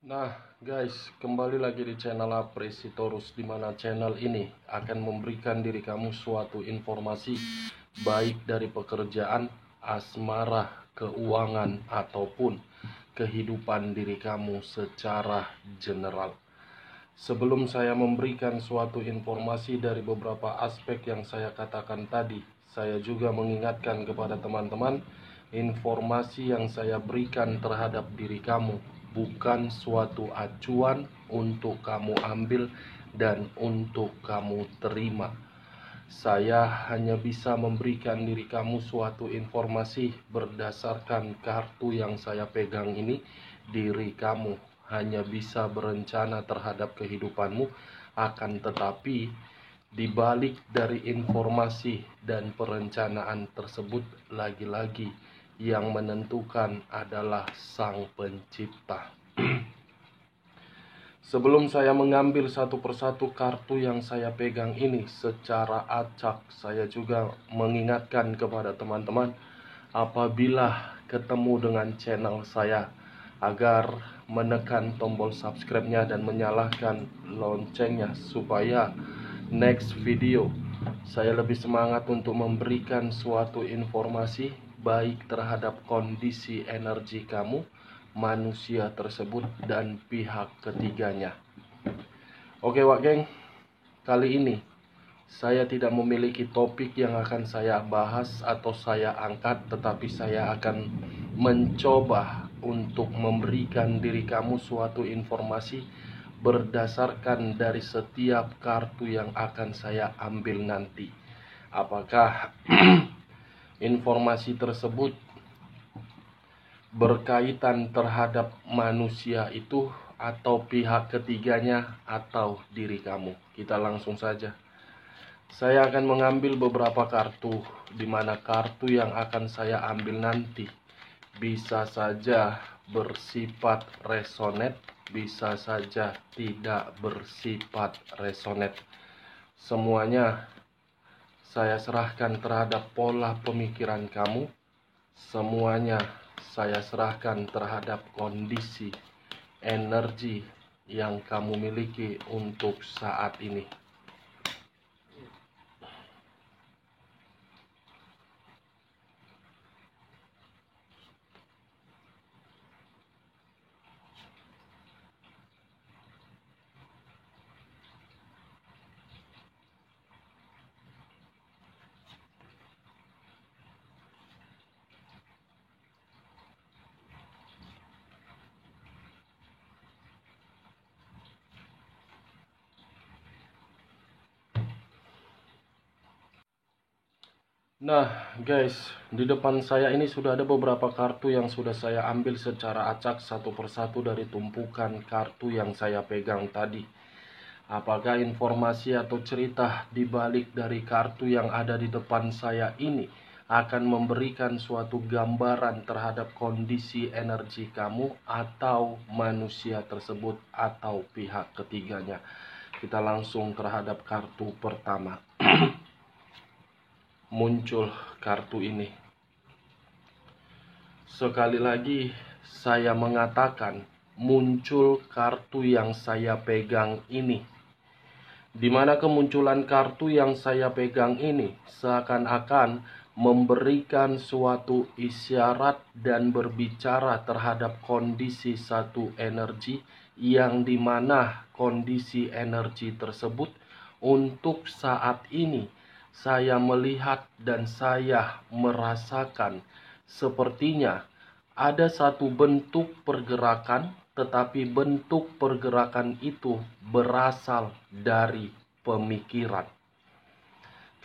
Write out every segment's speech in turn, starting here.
Nah guys, kembali lagi di channel Apresitorus, di mana channel ini akan memberikan diri kamu suatu informasi baik dari pekerjaan, asmara, keuangan, ataupun kehidupan diri kamu secara general. Sebelum saya memberikan suatu informasi dari beberapa aspek yang saya katakan tadi, saya juga mengingatkan kepada teman-teman, informasi yang saya berikan terhadap diri kamu bukan suatu acuan untuk kamu ambil dan untuk kamu terima. Saya hanya bisa memberikan diri kamu suatu informasi berdasarkan kartu yang saya pegang ini. Diri kamu hanya bisa berencana terhadap kehidupanmu, akan tetapi di balik dari informasi dan perencanaan tersebut, lagi-lagi yang menentukan adalah Sang Pencipta. Sebelum saya mengambil satu persatu kartu yang saya pegang ini secara acak, saya juga mengingatkan kepada teman-teman, apabila ketemu dengan channel saya, agar menekan tombol subscribe-nya dan menyalakan loncengnya, supaya next video saya lebih semangat untuk memberikan suatu informasi baik terhadap kondisi energi kamu, manusia tersebut, dan pihak ketiganya. Oke Wak Geng, kali ini saya tidak memiliki topik yang akan saya bahas atau saya angkat, tetapi saya akan mencoba untuk memberikan diri kamu suatu informasi berdasarkan dari setiap kartu yang akan saya ambil nanti. Apakah informasi tersebut berkaitan terhadap manusia itu, atau pihak ketiganya, atau diri kamu? Kita langsung saja. Saya akan mengambil beberapa kartu, di mana kartu yang akan saya ambil nanti bisa saja bersifat resonet, bisa saja tidak bersifat resonet. Semuanya saya serahkan terhadap pola pemikiran kamu. Semuanya saya serahkan terhadap kondisi energi yang kamu miliki untuk saat ini. Nah guys, di depan saya ini sudah ada beberapa kartu yang sudah saya ambil secara acak satu persatu dari tumpukan kartu yang saya pegang tadi. Apakah informasi atau cerita di balik dari kartu yang ada di depan saya ini akan memberikan suatu gambaran terhadap kondisi energi kamu atau manusia tersebut atau pihak ketiganya? Kita langsung terhadap kartu pertama. Muncul kartu ini. Sekali lagi saya mengatakan, muncul kartu yang saya pegang ini. Di mana kemunculan kartu yang saya pegang ini seakan-akan memberikan suatu isyarat dan berbicara terhadap kondisi satu energi, yang dimana kondisi energi tersebut untuk saat ini saya melihat dan saya merasakan sepertinya ada satu bentuk pergerakan, tetapi bentuk pergerakan itu berasal dari pemikiran.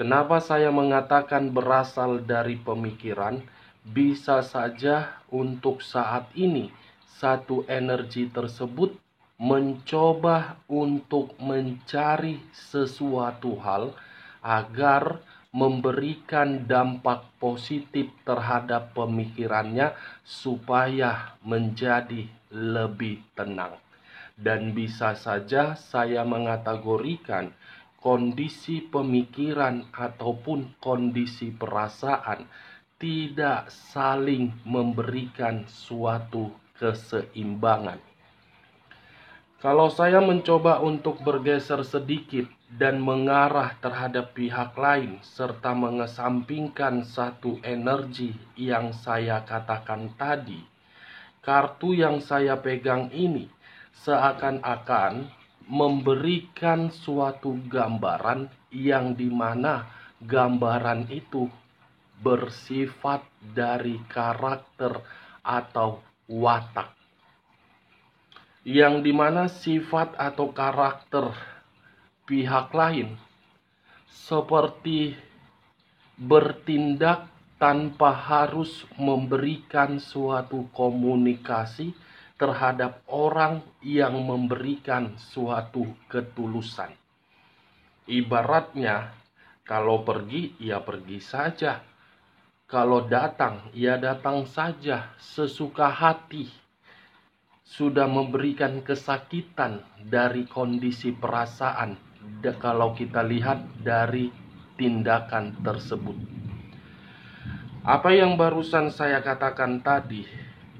Kenapa saya mengatakan berasal dari pemikiran? Bisa saja untuk saat ini satu energi tersebut mencoba untuk mencari sesuatu hal agar memberikan dampak positif terhadap pemikirannya supaya menjadi lebih tenang. Dan bisa saja saya mengategorikan kondisi pemikiran ataupun kondisi perasaan tidak saling memberikan suatu keseimbangan. Kalau saya mencoba untuk bergeser sedikit dan mengarah terhadap pihak lain, serta mengesampingkan satu energi yang saya katakan tadi, kartu yang saya pegang ini seakan-akan memberikan suatu gambaran yang dimana gambaran itu bersifat dari karakter atau watak, yang dimana sifat atau karakter pihak lain seperti bertindak tanpa harus memberikan suatu komunikasi terhadap orang yang memberikan suatu ketulusan. Ibaratnya, kalau pergi, ya pergi saja. Kalau datang, ya datang saja sesuka hati. Sudah memberikan kesakitan dari kondisi perasaan kalau kita lihat dari tindakan tersebut. Apa yang barusan saya katakan tadi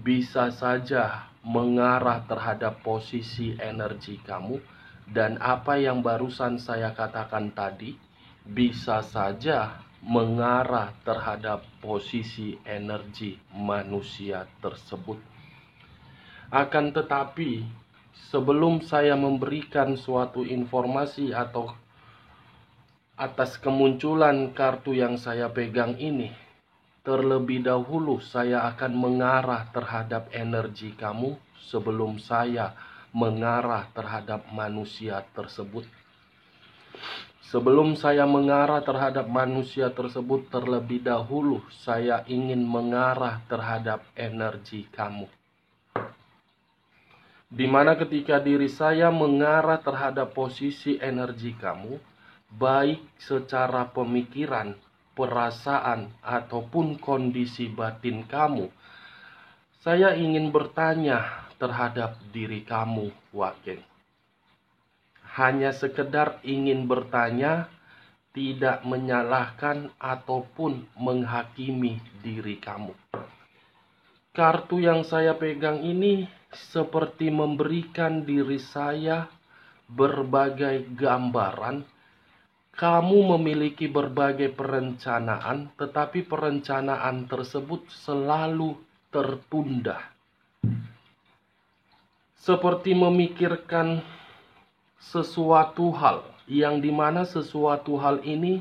bisa saja mengarah terhadap posisi energi kamu, dan apa yang barusan saya katakan tadi bisa saja mengarah terhadap posisi energi manusia tersebut. Akan tetapi, sebelum saya memberikan suatu informasi atau atas kemunculan kartu yang saya pegang ini, terlebih dahulu saya akan mengarah terhadap energi kamu sebelum saya mengarah terhadap manusia tersebut. Sebelum saya mengarah terhadap manusia tersebut, terlebih dahulu saya ingin mengarah terhadap energi kamu. Dimana ketika diri saya mengarah terhadap posisi energi kamu, baik secara pemikiran, perasaan, ataupun kondisi batin kamu, saya ingin bertanya terhadap diri kamu, Wageng. Hanya sekedar ingin bertanya, tidak menyalahkan ataupun menghakimi diri kamu. Kartu yang saya pegang ini seperti memberikan diri saya berbagai gambaran. Kamu memiliki berbagai perencanaan, tetapi perencanaan tersebut selalu tertunda. Seperti memikirkan sesuatu hal, yang dimana sesuatu hal ini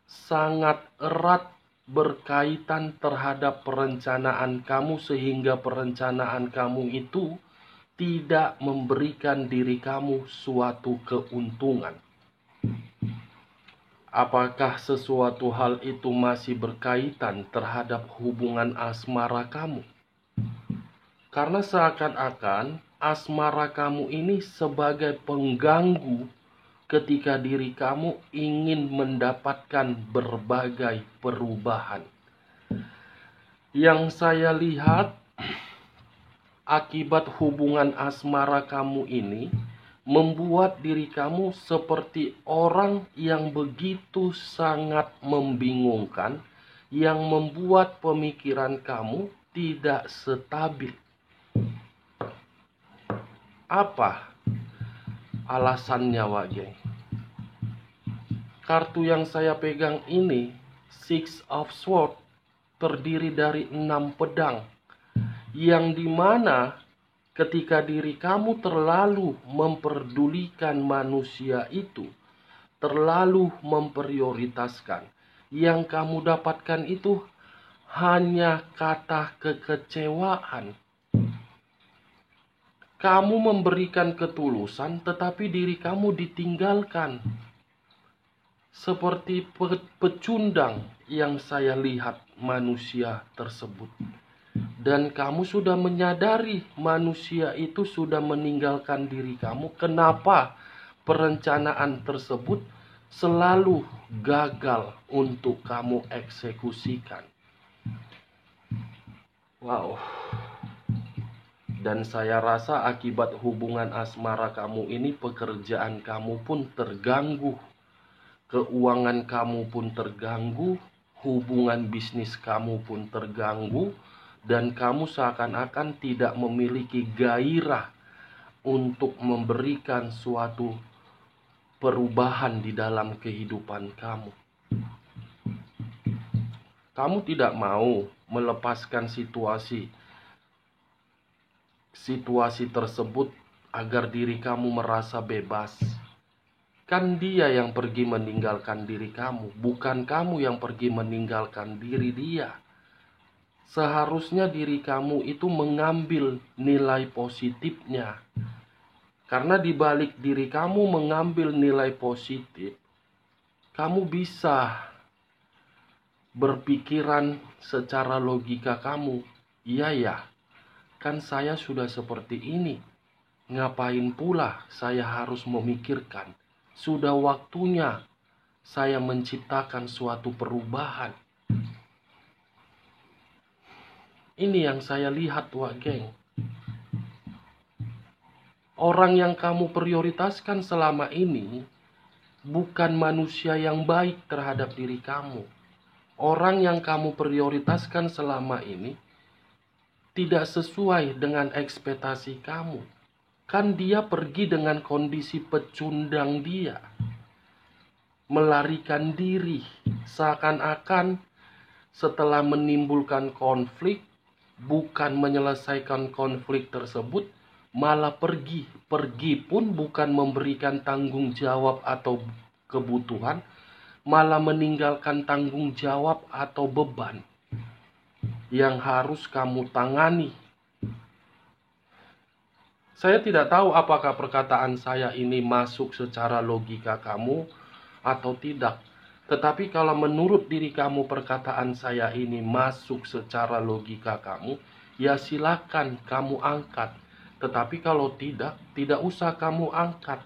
sangat erat berkaitan terhadap perencanaan kamu, sehingga perencanaan kamu itu tidak memberikan diri kamu suatu keuntungan. Apakah sesuatu hal itu masih berkaitan terhadap hubungan asmara kamu? Karena seakan-akan asmara kamu ini sebagai pengganggu ketika diri kamu ingin mendapatkan berbagai perubahan. Yang saya lihat, akibat hubungan asmara kamu ini membuat diri kamu seperti orang yang begitu sangat membingungkan, yang membuat pemikiran kamu tidak stabil. Apa alasannya, Wageng? Kartu yang saya pegang ini, Six of Swords, terdiri dari 6 pedang, yang dimana ketika diri kamu terlalu memperdulikan manusia itu, terlalu memprioritaskan, yang kamu dapatkan itu hanya kata kekecewaan. Kamu memberikan ketulusan, tetapi diri kamu ditinggalkan. Seperti pecundang yang saya lihat manusia tersebut. Dan kamu sudah menyadari manusia itu sudah meninggalkan diri kamu. Kenapa perencanaan tersebut selalu gagal untuk kamu eksekusikan? Wow. Dan saya rasa akibat hubungan asmara kamu ini, pekerjaan kamu pun terganggu, keuangan kamu pun terganggu, hubungan bisnis kamu pun terganggu, dan kamu seakan-akan tidak memiliki gairah untuk memberikan suatu perubahan di dalam kehidupan kamu. Kamu tidak mau melepaskan situasi tersebut agar diri kamu merasa bebas. Kan dia yang pergi meninggalkan diri kamu, bukan kamu yang pergi meninggalkan diri dia. Seharusnya diri kamu itu mengambil nilai positifnya. Karena di balik diri kamu mengambil nilai positif, kamu bisa berpikiran secara logika kamu. Iya ya, kan saya sudah seperti ini. Ngapain pula saya harus memikirkan? Sudah waktunya saya menciptakan suatu perubahan. Ini yang saya lihat, Wak Geng. Orang yang kamu prioritaskan selama ini bukan manusia yang baik terhadap diri kamu. Orang yang kamu prioritaskan selama ini tidak sesuai dengan ekspektasi kamu. Kan dia pergi dengan kondisi pecundang dia. Melarikan diri. Seakan-akan setelah menimbulkan konflik, bukan menyelesaikan konflik tersebut, malah pergi. Pergi pun bukan memberikan tanggung jawab atau kebutuhan, malah meninggalkan tanggung jawab atau beban yang harus kamu tangani. Saya tidak tahu apakah perkataan saya ini masuk secara logika kamu atau tidak. Tetapi kalau menurut diri kamu perkataan saya ini masuk secara logika kamu, ya silakan kamu angkat. Tetapi kalau tidak usah kamu angkat.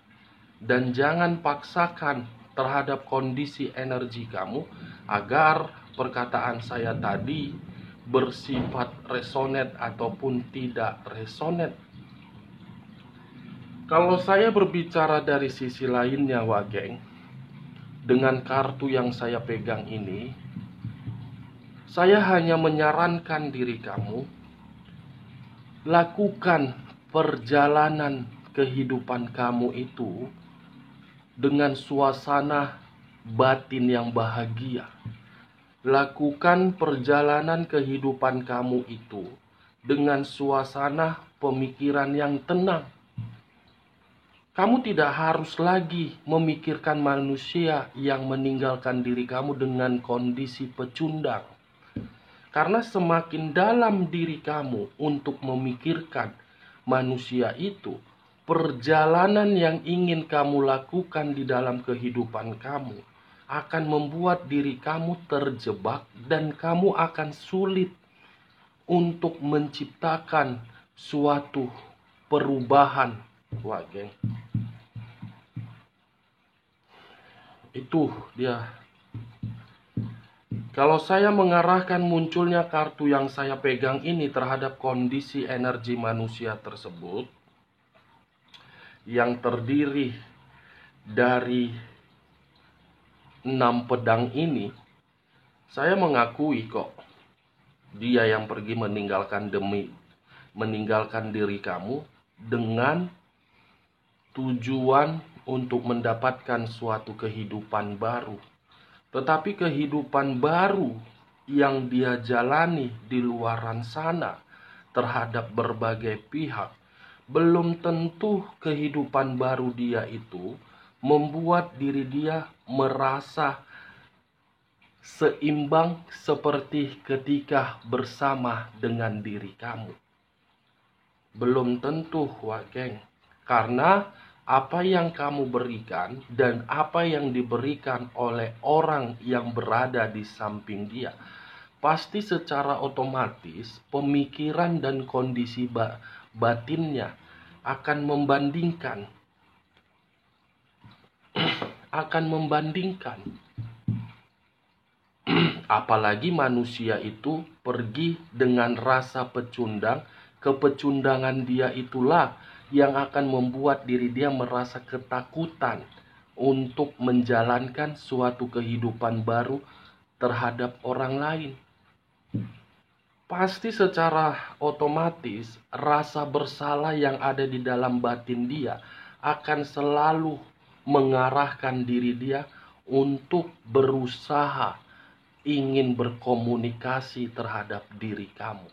Dan jangan paksakan terhadap kondisi energi kamu agar perkataan saya tadi bersifat resonet ataupun tidak resonet. Kalau saya berbicara dari sisi lainnya, Wak Geng, dengan kartu yang saya pegang ini, saya hanya menyarankan diri kamu, lakukan perjalanan kehidupan kamu itu dengan suasana batin yang bahagia. Lakukan perjalanan kehidupan kamu itu dengan suasana pemikiran yang tenang. Kamu tidak harus lagi memikirkan manusia yang meninggalkan diri kamu dengan kondisi pecundang. Karena semakin dalam diri kamu untuk memikirkan manusia itu, perjalanan yang ingin kamu lakukan di dalam kehidupan kamu akan membuat diri kamu terjebak dan kamu akan sulit untuk menciptakan suatu perubahan. Wah, geng. Itu dia. Kalau saya mengarahkan munculnya kartu yang saya pegang ini terhadap kondisi energi manusia tersebut, yang terdiri dari 6 pedang ini, saya mengakui kok dia yang pergi meninggalkan diri kamu dengan tujuan untuk mendapatkan suatu kehidupan baru. Tetapi kehidupan baru yang dia jalani di luaran sana terhadap berbagai pihak, belum tentu kehidupan baru dia itu membuat diri dia merasa seimbang seperti ketika bersama dengan diri kamu. Belum tentu, Wak Geng. Karena apa yang kamu berikan dan apa yang diberikan oleh orang yang berada di samping dia, pasti secara otomatis pemikiran dan kondisi batinnya akan membandingkan. Apalagi manusia itu pergi dengan rasa pecundang. Kepecundangan dia itulah yang akan membuat diri dia merasa ketakutan untuk menjalankan suatu kehidupan baru terhadap orang lain. pasti secara otomatis rasa bersalah yang ada di dalam batin dia akan selalu mengarahkan diri dia untuk berusaha ingin berkomunikasi terhadap diri kamu.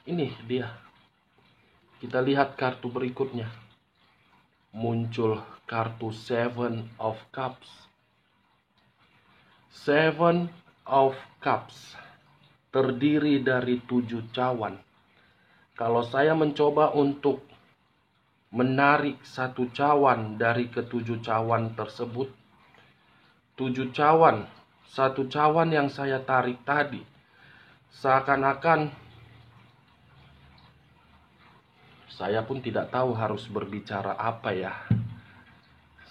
Ini dia. Kita lihat kartu berikutnya. Muncul kartu Seven of Cups. Seven of Cups terdiri dari 7 cawan. Kalau saya mencoba untuk menarik satu cawan dari ke-7 cawan tersebut, 7 cawan, satu cawan yang saya tarik tadi, seakan-akan saya pun tidak tahu harus berbicara apa ya.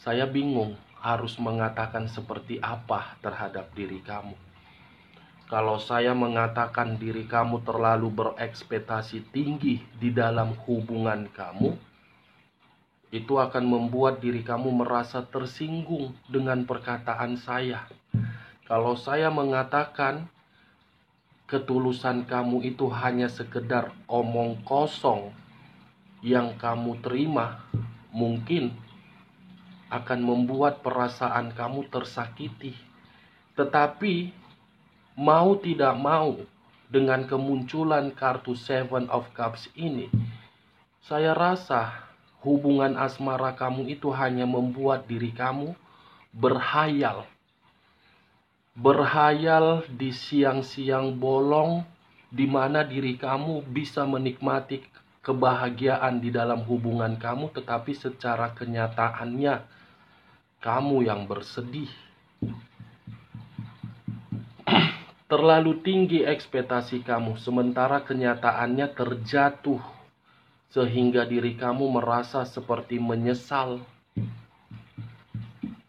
Saya bingung harus mengatakan seperti apa terhadap diri kamu. Kalau saya mengatakan diri kamu terlalu berekspektasi tinggi di dalam hubungan kamu, itu akan membuat diri kamu merasa tersinggung dengan perkataan saya. Kalau saya mengatakan ketulusan kamu itu hanya sekedar omong kosong yang kamu terima, mungkin akan membuat perasaan kamu tersakiti. Tetapi mau tidak mau, dengan kemunculan kartu Seven of Cups ini, saya rasa hubungan asmara kamu itu hanya membuat diri kamu berhayal. Berhayal di siang-siang bolong, di mana diri kamu bisa menikmati kebahagiaan di dalam hubungan kamu, tetapi secara kenyataannya kamu yang bersedih. Terlalu tinggi ekspektasi kamu, sementara kenyataannya terjatuh, sehingga diri kamu merasa seperti menyesal,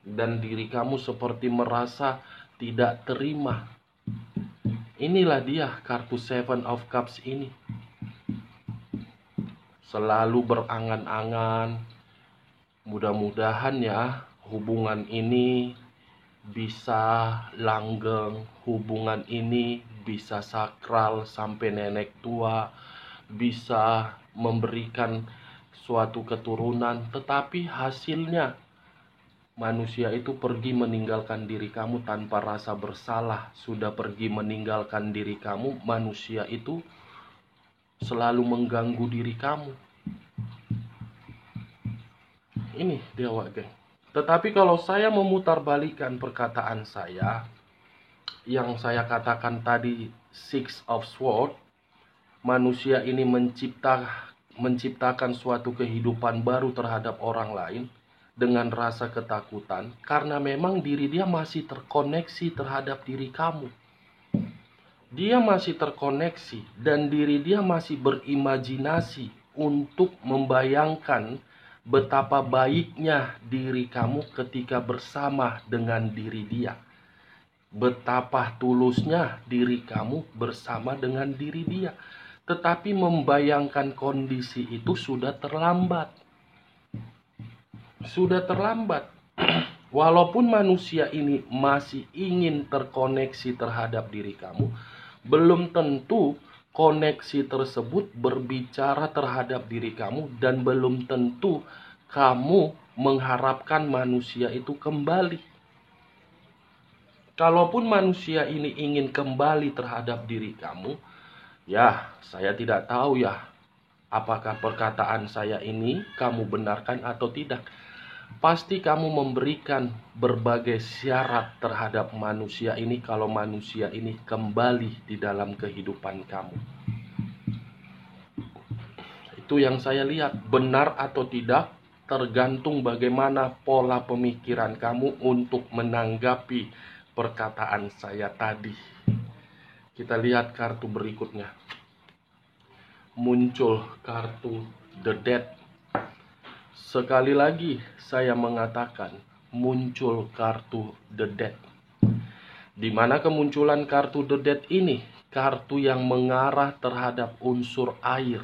dan diri kamu seperti merasa tidak terima. Inilah dia kartu Seven of Cups ini. Selalu berangan-angan, mudah-mudahan ya hubungan ini bisa langgeng, hubungan ini bisa sakral sampai nenek tua, bisa memberikan suatu keturunan. Tetapi hasilnya manusia itu pergi meninggalkan diri kamu tanpa rasa bersalah. Sudah pergi meninggalkan diri kamu, manusia itu selalu mengganggu diri kamu. Ini dia, geng. Tetapi kalau saya memutarbalikkan perkataan saya, yang saya katakan tadi, Six of Swords, manusia ini menciptakan suatu kehidupan baru terhadap orang lain dengan rasa ketakutan, karena memang diri dia masih terkoneksi terhadap diri kamu. Dia masih terkoneksi dan diri dia masih berimajinasi untuk membayangkan betapa baiknya diri kamu ketika bersama dengan diri dia. Betapa tulusnya diri kamu bersama dengan diri dia. Tetapi membayangkan kondisi itu sudah terlambat. Sudah terlambat. Walaupun manusia ini masih ingin terkoneksi terhadap diri kamu, belum tentu koneksi tersebut berbicara terhadap diri kamu, dan belum tentu kamu mengharapkan manusia itu kembali. Kalaupun manusia ini ingin kembali terhadap diri kamu, ya saya tidak tahu ya apakah perkataan saya ini kamu benarkan atau tidak. Pasti kamu memberikan berbagai syarat terhadap manusia ini kalau manusia ini kembali di dalam kehidupan kamu. Itu yang saya lihat. Benar atau tidak tergantung bagaimana pola pemikiran kamu untuk menanggapi perkataan saya tadi. Kita lihat kartu berikutnya. Muncul kartu The Death. Sekali lagi saya mengatakan muncul kartu The Death. Di mana kemunculan kartu The Death ini, kartu yang mengarah terhadap unsur air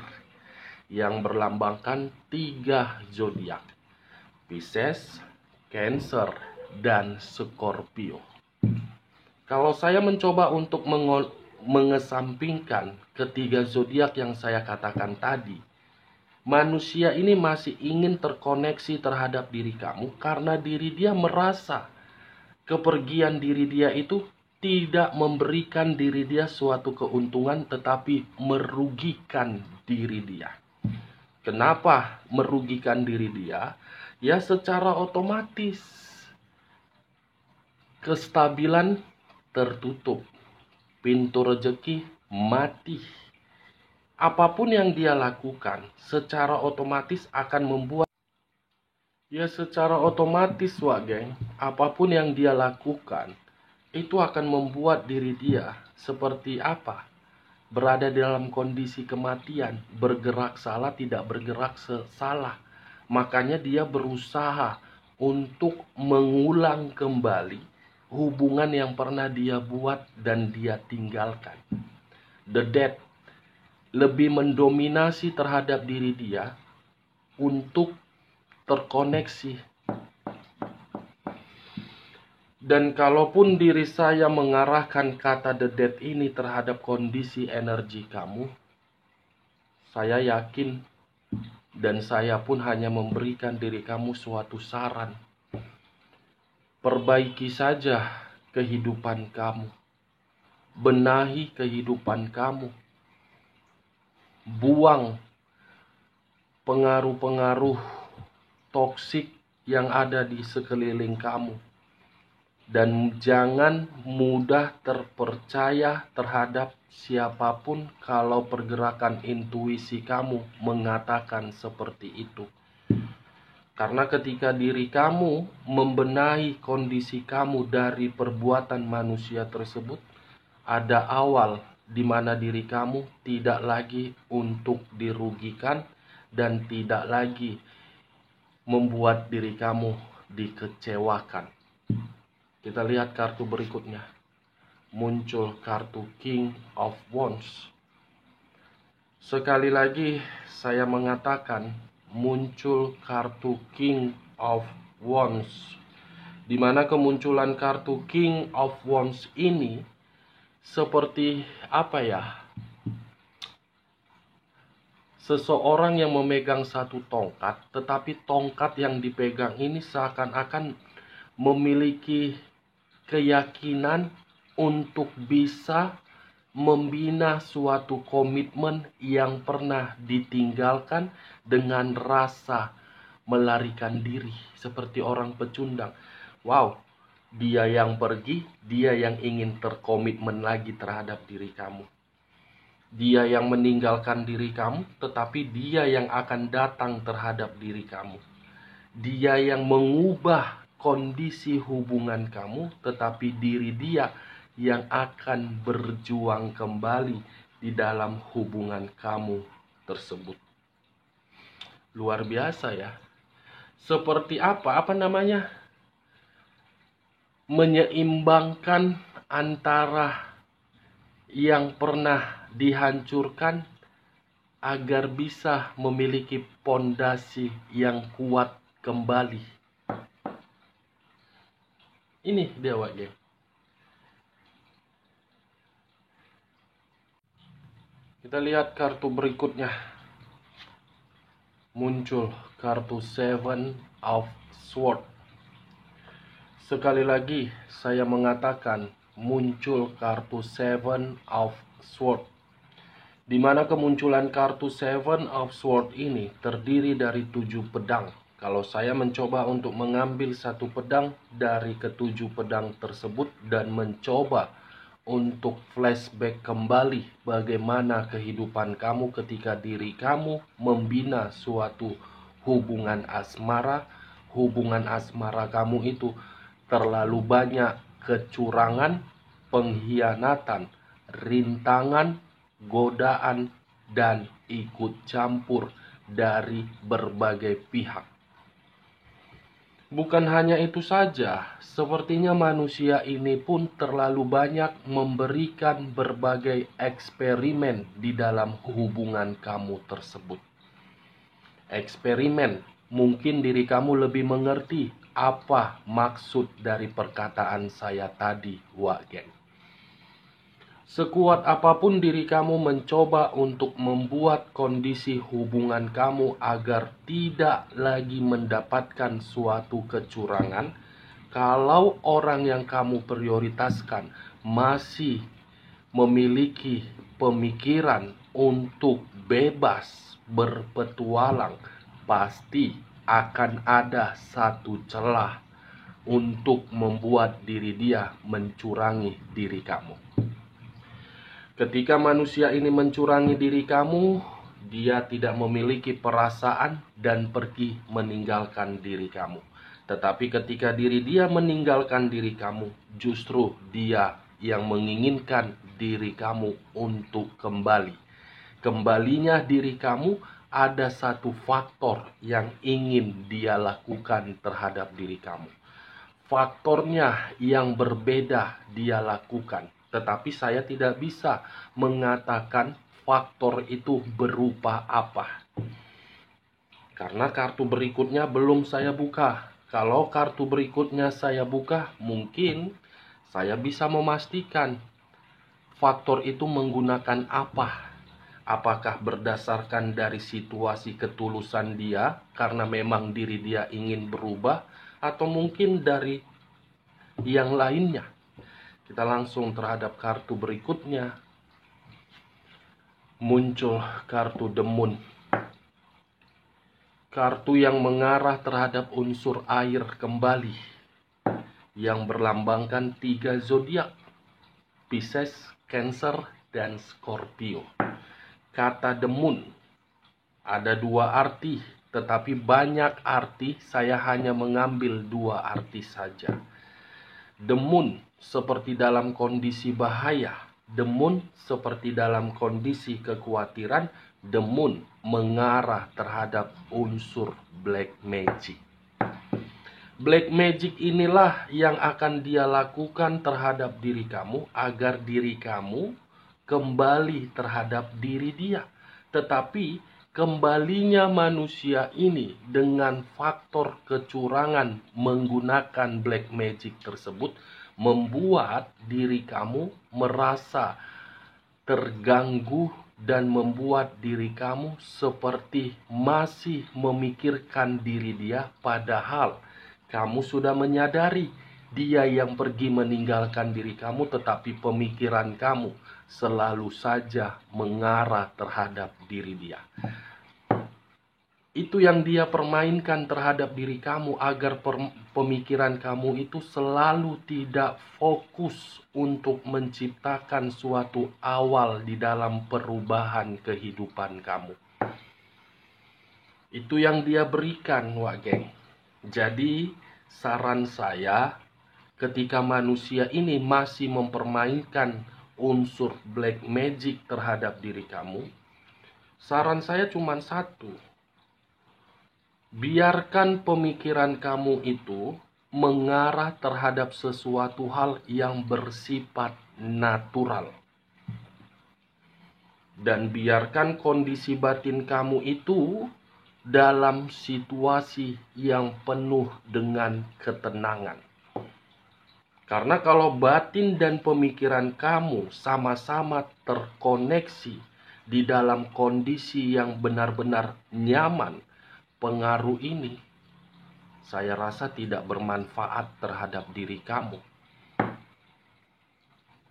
yang berlambangkan 3 zodiak: Pisces, Cancer, dan Scorpio. Kalau saya mencoba untuk mengesampingkan ketiga zodiak yang saya katakan tadi, manusia ini masih ingin terkoneksi terhadap diri kamu karena diri dia merasa kepergian diri dia itu tidak memberikan diri dia suatu keuntungan, tetapi merugikan diri dia. Kenapa merugikan diri dia? Ya, secara otomatis kestabilan tertutup, pintu rezeki mati. Apapun yang dia lakukan secara otomatis akan membuat, ya secara otomatis geng, apapun yang dia lakukan itu akan membuat diri dia seperti apa? Berada dalam kondisi kematian, bergerak salah, tidak bergerak salah. Makanya dia berusaha untuk mengulang kembali hubungan yang pernah dia buat dan dia tinggalkan. The dead lebih mendominasi terhadap diri dia untuk terkoneksi. Dan kalaupun diri saya mengarahkan kata the dead ini terhadap kondisi energi kamu, saya yakin dan saya pun hanya memberikan diri kamu suatu saran. Perbaiki saja kehidupan kamu. Benahi kehidupan kamu. Buang pengaruh-pengaruh toksik yang ada di sekeliling kamu. Dan jangan mudah terpercaya terhadap siapapun kalau pergerakan intuisi kamu mengatakan seperti itu. Karena ketika diri kamu membenahi kondisi kamu dari perbuatan manusia tersebut, ada awal di mana diri kamu tidak lagi untuk dirugikan dan tidak lagi membuat diri kamu dikecewakan. Kita lihat kartu berikutnya. Muncul kartu King of Wands. Sekali lagi saya mengatakan muncul kartu King of Wands. Di mana kemunculan kartu King of Wands ini seperti apa ya? Seseorang yang memegang satu tongkat, tetapi tongkat yang dipegang ini seakan-akan memiliki keyakinan untuk bisa membina suatu komitmen yang pernah ditinggalkan dengan rasa melarikan diri, seperti orang pecundang. Wow, dia yang pergi, dia yang ingin terkomitmen lagi terhadap diri kamu. Dia yang meninggalkan diri kamu, tetapi dia yang akan datang terhadap diri kamu. Dia yang mengubah kondisi hubungan kamu, tetapi diri dia yang akan berjuang kembali di dalam hubungan kamu tersebut. Luar biasa ya. Seperti apa namanya? Menyeimbangkan antara yang pernah dihancurkan agar bisa memiliki pondasi yang kuat kembali. Ini dia geng. Kita lihat kartu berikutnya. Muncul kartu Seven of Swords. Sekali lagi saya mengatakan muncul kartu Seven of Swords. Di mana kemunculan kartu Seven of Swords ini terdiri dari 7 pedang. Kalau saya mencoba untuk mengambil satu pedang dari ketujuh pedang tersebut dan mencoba untuk flashback kembali bagaimana kehidupan kamu ketika diri kamu membina suatu hubungan asmara. Hubungan asmara kamu itu terlalu banyak kecurangan, pengkhianatan, rintangan, godaan, dan ikut campur dari berbagai pihak. Bukan hanya itu saja, sepertinya manusia ini pun terlalu banyak memberikan berbagai eksperimen di dalam hubungan kamu tersebut. Eksperimen, mungkin diri kamu lebih mengerti apa maksud dari perkataan saya tadi, geng. Sekuat apapun diri kamu mencoba untuk membuat kondisi hubungan kamu agar tidak lagi mendapatkan suatu kecurangan, kalau orang yang kamu prioritaskan masih memiliki pemikiran untuk bebas berpetualang, pasti akan ada satu celah untuk membuat diri dia mencurangi diri kamu. Ketika manusia ini mencurangi diri kamu, dia tidak memiliki perasaan dan pergi meninggalkan diri kamu. Tetapi ketika diri dia meninggalkan diri kamu, justru dia yang menginginkan diri kamu untuk kembali. Kembalinya diri kamu, ada satu faktor yang ingin dia lakukan terhadap diri kamu. Faktornya yang berbeda dia lakukan, tetapi saya tidak bisa mengatakan faktor itu berupa apa, karena kartu berikutnya belum saya buka. Kalau kartu berikutnya saya buka, mungkin saya bisa memastikan faktor itu menggunakan apa. Apakah berdasarkan dari situasi ketulusan dia, karena memang diri dia ingin berubah, atau mungkin dari yang lainnya. Kita langsung terhadap kartu berikutnya. Muncul kartu The Moon. Kartu yang mengarah terhadap unsur air kembali, yang berlambangkan 3 zodiak: Pisces, Cancer, dan Scorpio. Kata The Moon ada 2 arti, tetapi banyak arti, saya hanya mengambil 2 arti saja. The Moon seperti dalam kondisi bahaya, The Moon seperti dalam kondisi kekhawatiran, The Moon mengarah terhadap unsur Black Magic. Black Magic inilah yang akan dia lakukan terhadap diri kamu agar diri kamu kembali terhadap diri dia. Tetapi kembalinya manusia ini dengan faktor kecurangan menggunakan black magic tersebut membuat diri kamu merasa terganggu dan membuat diri kamu seperti masih memikirkan diri dia, padahal kamu sudah menyadari dia yang pergi meninggalkan diri kamu, tetapi pemikiran kamu selalu saja mengarah terhadap diri dia. Itu yang dia permainkan terhadap diri kamu agar pemikiran kamu itu selalu tidak fokus untuk menciptakan suatu awal di dalam perubahan kehidupan kamu. Itu yang dia berikan, Wak Geng. Jadi saran saya, ketika manusia ini masih mempermainkan unsur black magic terhadap diri kamu, saran saya cuma satu. Biarkan pemikiran kamu itu mengarah terhadap sesuatu hal yang bersifat natural. Dan biarkan kondisi batin kamu itu dalam situasi yang penuh dengan ketenangan. Karena kalau batin dan pemikiran kamu sama-sama terkoneksi di dalam kondisi yang benar-benar nyaman, pengaruh ini saya rasa tidak bermanfaat terhadap diri kamu.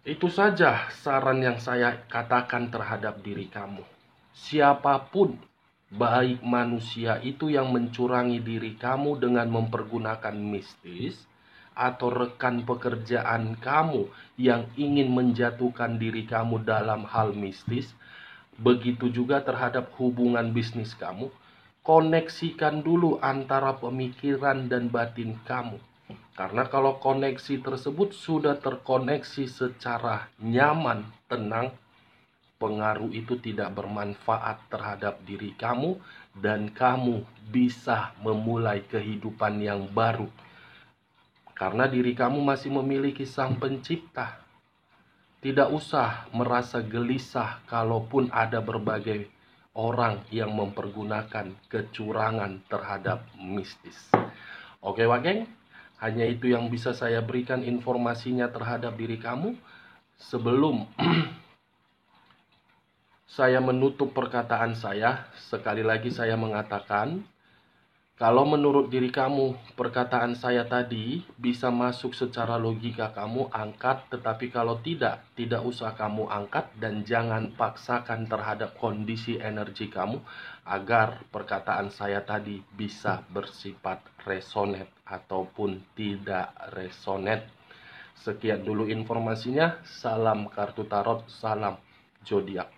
Itu saja saran yang saya katakan terhadap diri kamu. Siapapun, baik manusia itu yang mencurangi diri kamu dengan mempergunakan mistis, atau rekan pekerjaan kamu yang ingin menjatuhkan diri kamu dalam hal mistis, begitu juga terhadap hubungan bisnis kamu, koneksikan dulu antara pemikiran dan batin kamu. Karena kalau koneksi tersebut sudah terkoneksi secara nyaman, tenang, pengaruh itu tidak bermanfaat terhadap diri kamu, dan kamu bisa memulai kehidupan yang baru. Karena diri kamu masih memiliki Sang Pencipta. Tidak usah merasa gelisah kalaupun ada berbagai orang yang mempergunakan kecurangan terhadap mistis. Oke, Wak Geng, hanya itu yang bisa saya berikan informasinya terhadap diri kamu. Sebelum saya menutup perkataan saya, sekali lagi saya mengatakan, kalau menurut diri kamu, perkataan saya tadi bisa masuk secara logika kamu, angkat. Tetapi kalau tidak usah kamu angkat. Dan jangan paksakan terhadap kondisi energi kamu, agar perkataan saya tadi bisa bersifat resonet ataupun tidak resonet. Sekian dulu informasinya. Salam kartu tarot, salam zodiak.